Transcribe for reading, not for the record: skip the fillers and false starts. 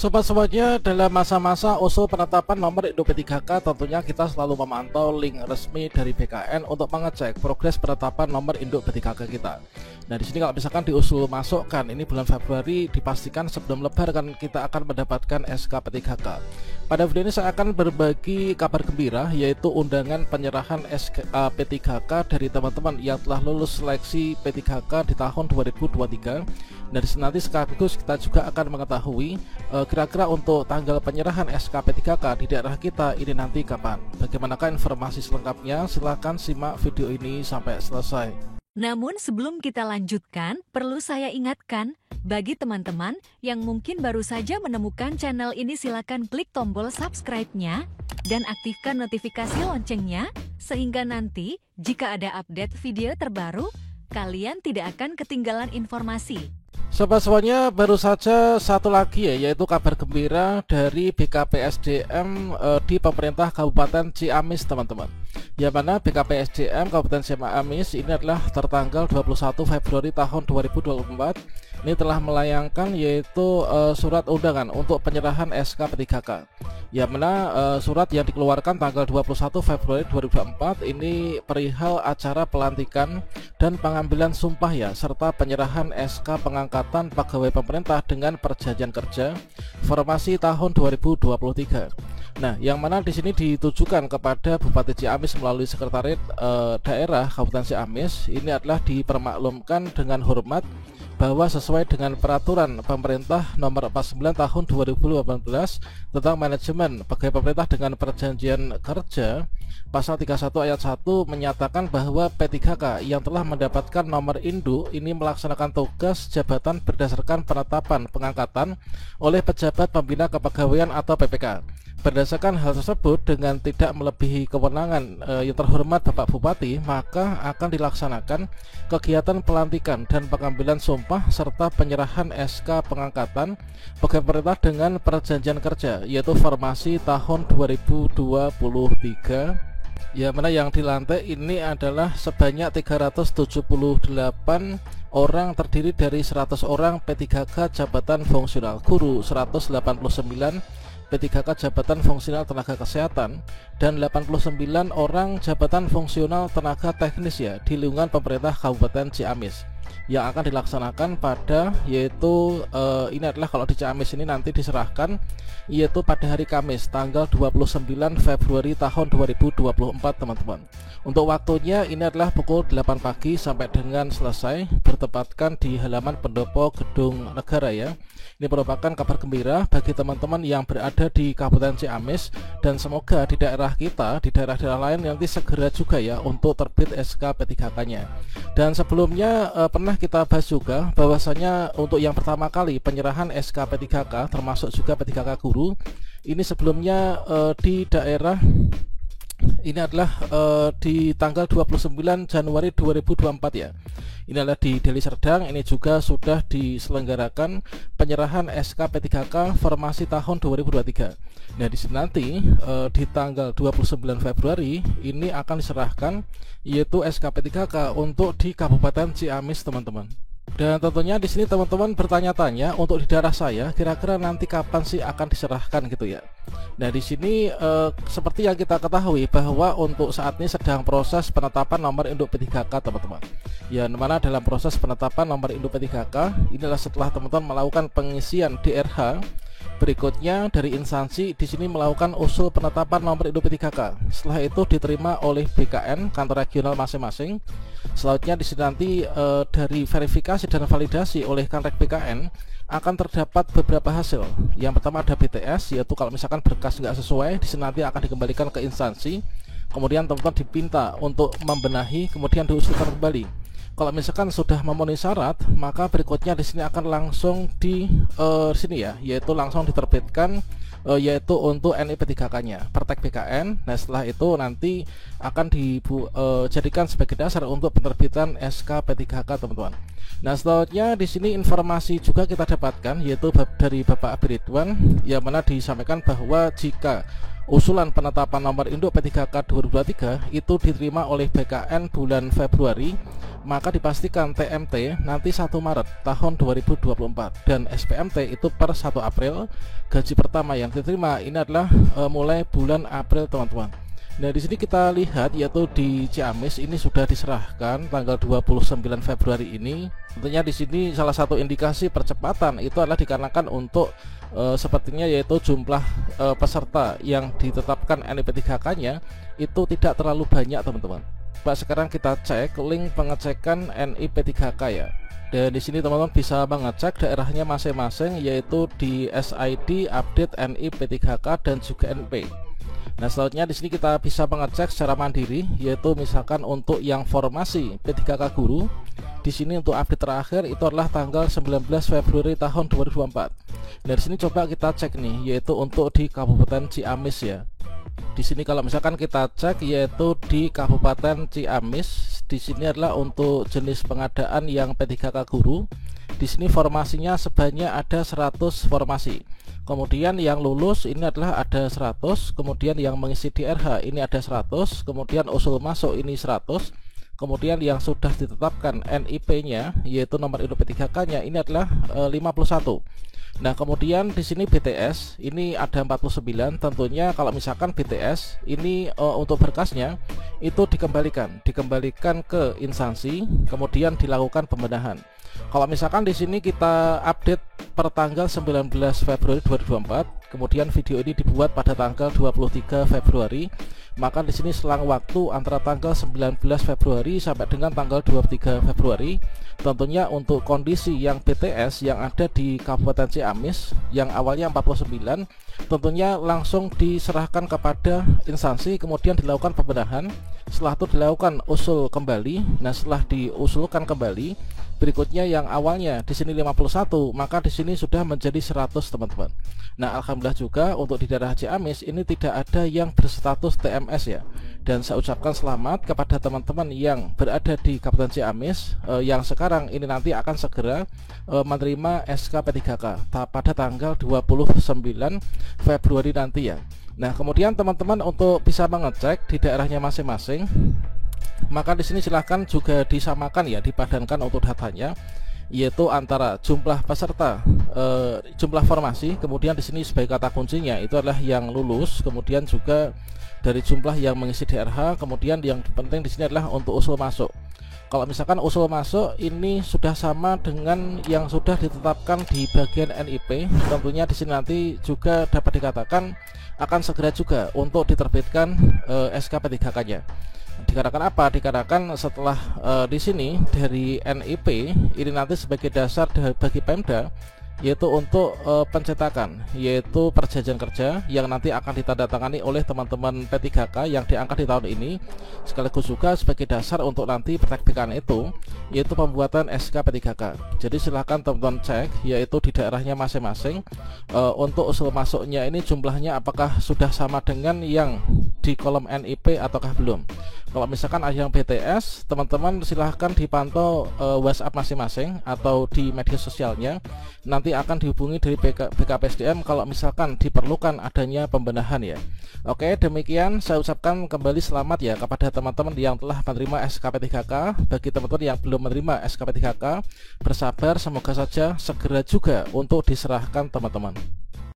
Sobat-sobatnya, dalam masa-masa usul penetapan nomor induk P3K, tentunya kita selalu memantau link resmi dari BKN untuk mengecek progres penetapan nomor induk P3K kita. Nah, di sini kalau misalkan diusul masukkan ini bulan Februari, dipastikan sebelum Lebaran kita akan mendapatkan SK P3K. Pada video ini saya akan berbagi kabar gembira, yaitu undangan penyerahan SK P3K dari teman-teman yang telah lulus seleksi P3K di tahun 2023. Dari nanti sekaligus kita juga akan mengetahui kira-kira untuk tanggal penyerahan SK P3K di daerah kita ini nanti kapan. Bagaimanakah informasi selengkapnya? Silahkan simak video ini sampai selesai. Namun sebelum kita lanjutkan, perlu saya ingatkan, bagi teman-teman yang mungkin baru saja menemukan channel ini, silakan klik tombol subscribe-nya dan aktifkan notifikasi loncengnya, sehingga nanti jika ada update video terbaru, kalian tidak akan ketinggalan informasi. Sobat-sobatnya, baru saja satu lagi yaitu kabar gembira dari BKPSDM di pemerintah Kabupaten Ciamis, teman-teman. Yang mana BKPSDM Kabupaten Ciamis ini adalah tertanggal 21 Februari tahun 2024 ini telah melayangkan yaitu surat undangan untuk penyerahan SK P3K. Yang mana surat yang dikeluarkan tanggal 21 Februari 2024 ini perihal acara pelantikan dan pengambilan sumpah serta penyerahan SK pengangkatan pegawai pemerintah dengan perjanjian kerja formasi tahun 2023. Nah, yang mana di sini ditujukan kepada Bupati Ciamis melalui Sekretariat Daerah Kabupaten Ciamis. Ini adalah dipermaklumkan dengan hormat bahwa sesuai dengan peraturan pemerintah nomor 49 tahun 2018 tentang manajemen pegawai pemerintah dengan perjanjian kerja, pasal 31 ayat 1 menyatakan bahwa P3K yang telah mendapatkan nomor induk ini melaksanakan tugas jabatan berdasarkan penetapan pengangkatan oleh pejabat pembina kepegawaian atau PPK. Berdasarkan hal tersebut, dengan tidak melebihi kewenangan yang terhormat Bapak Bupati, maka akan dilaksanakan kegiatan pelantikan dan pengambilan sumpah serta penyerahan SK pengangkatan pegawai pemerintah dengan perjanjian kerja, yaitu formasi tahun 2023. Ya, mana yang dilantik ini adalah sebanyak 378 orang, terdiri dari 100 orang P3K jabatan fungsional guru, 189 P3K jabatan fungsional tenaga kesehatan, dan 89 orang jabatan fungsional tenaga teknis di lingkungan pemerintah Kabupaten Ciamis yang akan dilaksanakan pada yaitu ini adalah kalau di Ciamis ini nanti diserahkan yaitu pada hari Kamis tanggal 29 Februari tahun 2024, teman-teman. Untuk waktunya ini adalah pukul 8 pagi sampai dengan selesai, bertepatkan di halaman pendopo Gedung Negara Ini merupakan kabar gembira bagi teman-teman yang berada di Kabupaten Ciamis, dan semoga di daerah kita, di daerah-daerah lain nanti segera juga untuk terbit SK P3K-nya. Dan sebelumnya pernah kita bahas juga bahwasanya untuk yang pertama kali penyerahan SK P3K termasuk juga P3K guru ini sebelumnya di daerah ini adalah di tanggal 29 Januari 2024 Ini adalah di Deli Serdang. Ini juga sudah diselenggarakan penyerahan SK P3K formasi tahun 2023. Nah, di sini nanti di tanggal 29 Februari ini akan diserahkan yaitu SK P3K untuk di Kabupaten Ciamis, teman-teman. Dan tentunya di sini teman-teman bertanya-tanya untuk di daerah saya kira-kira nanti kapan sih akan diserahkan gitu ya. Nah, di sini seperti yang kita ketahui bahwa untuk saat ini sedang proses penetapan nomor induk P3K, teman-teman. Yang mana dalam proses penetapan nomor induk P3K inilah setelah teman-teman melakukan pengisian DRH. Berikutnya dari instansi di sini melakukan usul penetapan nomor induk P3K. Setelah itu diterima oleh BKN kantor regional masing-masing. Selanjutnya di sini nanti dari verifikasi dan validasi oleh Kanrek BKN akan terdapat beberapa hasil. Yang pertama ada BTS, yaitu kalau misalkan berkas nggak sesuai, di sini nanti akan dikembalikan ke instansi. Kemudian teman-teman dipinta untuk membenahi, kemudian diusulkan kembali. Kalau misalkan sudah memenuhi syarat, maka berikutnya di sini akan langsung di sini yaitu langsung diterbitkan yaitu untuk NIP3K-nya Pertek BKN. Nah, setelah itu nanti akan dijadikan sebagai dasar untuk penerbitan SK P3K, teman-teman. Nah, selanjutnya di sini informasi juga kita dapatkan yaitu dari Bapak Abi Ridwan, yang mana disampaikan bahwa jika usulan penetapan nomor induk P3K 2023 itu diterima oleh BKN bulan Februari, maka dipastikan TMT nanti 1 Maret tahun 2024 dan SPMT itu per 1 April. Gaji pertama yang diterima ini adalah mulai bulan April teman-teman. Nah di sini kita lihat yaitu di Ciamis ini sudah diserahkan tanggal 29 Februari ini. Tentunya di sini salah satu indikasi percepatan itu adalah dikarenakan untuk sepertinya yaitu jumlah peserta yang ditetapkan NIP 3K-nya itu tidak terlalu banyak teman-teman. Pak, sekarang kita cek link pengecekan NIP 3K ya. Dan di sini teman-teman bisa mengecek daerahnya masing-masing yaitu di SID update NIP 3K dan juga NP. Nah, selanjutnya di sini kita bisa mengecek secara mandiri yaitu misalkan untuk yang formasi P3K guru. Di sini untuk update terakhir itu adalah tanggal 19 Februari tahun 2024. Nah, di sini coba kita cek nih yaitu untuk di Kabupaten Ciamis ya. Di sini kalau misalkan kita cek yaitu di Kabupaten Ciamis, di sini adalah untuk jenis pengadaan yang P3K guru. Di sini formasinya sebanyak ada 100 formasi. Kemudian yang lulus ini adalah ada 100, kemudian yang mengisi DRH ini ada 100, kemudian usul masuk ini 100. Kemudian yang sudah ditetapkan NIP-nya yaitu nomor induk P3K-nya ini adalah 51. Nah, kemudian di sini BTS ini ada 49. Tentunya kalau misalkan BTS ini untuk berkasnya itu dikembalikan ke instansi, kemudian dilakukan pembenahan. Kalau misalkan di sini kita update per tanggal 19 Februari 2024, kemudian video ini dibuat pada tanggal 23 Februari, maka di sini selang waktu antara tanggal 19 Februari sampai dengan tanggal 23 Februari, tentunya untuk kondisi yang BTS yang ada di Kabupaten Ciamis yang awalnya 49, tentunya langsung diserahkan kepada instansi, kemudian dilakukan pembenahan. Setelah itu dilakukan usul kembali. Nah, setelah diusulkan kembali, berikutnya yang awalnya di sini 51, maka di sini sudah menjadi 100 teman-teman. Nah, alhamdulillah juga untuk di daerah Ciamis ini tidak ada yang berstatus TMS ya. Dan saya ucapkan selamat kepada teman-teman yang berada di Kabupaten Ciamis yang sekarang ini nanti akan segera menerima SK P3K pada tanggal 29 Februari nanti ya. Nah, kemudian teman-teman untuk bisa mengecek di daerahnya masing-masing, maka di sini silahkan juga disamakan ya, dipadankan untuk datanya, yaitu antara jumlah peserta, jumlah formasi, kemudian di sini sebagai kata kuncinya itu adalah yang lulus, kemudian juga dari jumlah yang mengisi DRH, kemudian yang penting di sini adalah untuk usul masuk. Kalau misalkan usul masuk ini sudah sama dengan yang sudah ditetapkan di bagian NIP, tentunya di sini nanti juga dapat dikatakan akan segera juga untuk diterbitkan SK P3K-nya. Dikarenakan apa? Dikarenakan setelah di sini dari NIP ini nanti sebagai dasar bagi Pemda yaitu untuk pencetakan, yaitu perjanjian kerja yang nanti akan ditandatangani oleh teman-teman P3K yang diangkat di tahun ini, sekaligus juga sebagai dasar untuk nanti praktikan itu, yaitu pembuatan SK P3K. Jadi silahkan teman-teman cek yaitu di daerahnya masing-masing untuk usul masuknya ini jumlahnya apakah sudah sama dengan yang di kolom NIP ataukah belum. Kalau misalkan ada yang BTS, teman-teman silahkan dipantau WhatsApp masing-masing atau di media sosialnya, nanti akan dihubungi dari BKPSDM kalau misalkan diperlukan adanya pembenahan ya. Oke, demikian saya ucapkan kembali selamat ya kepada teman-teman yang telah menerima SKP 3K. Bagi teman-teman yang belum menerima SKP 3K, bersabar, semoga saja segera juga untuk diserahkan teman-teman.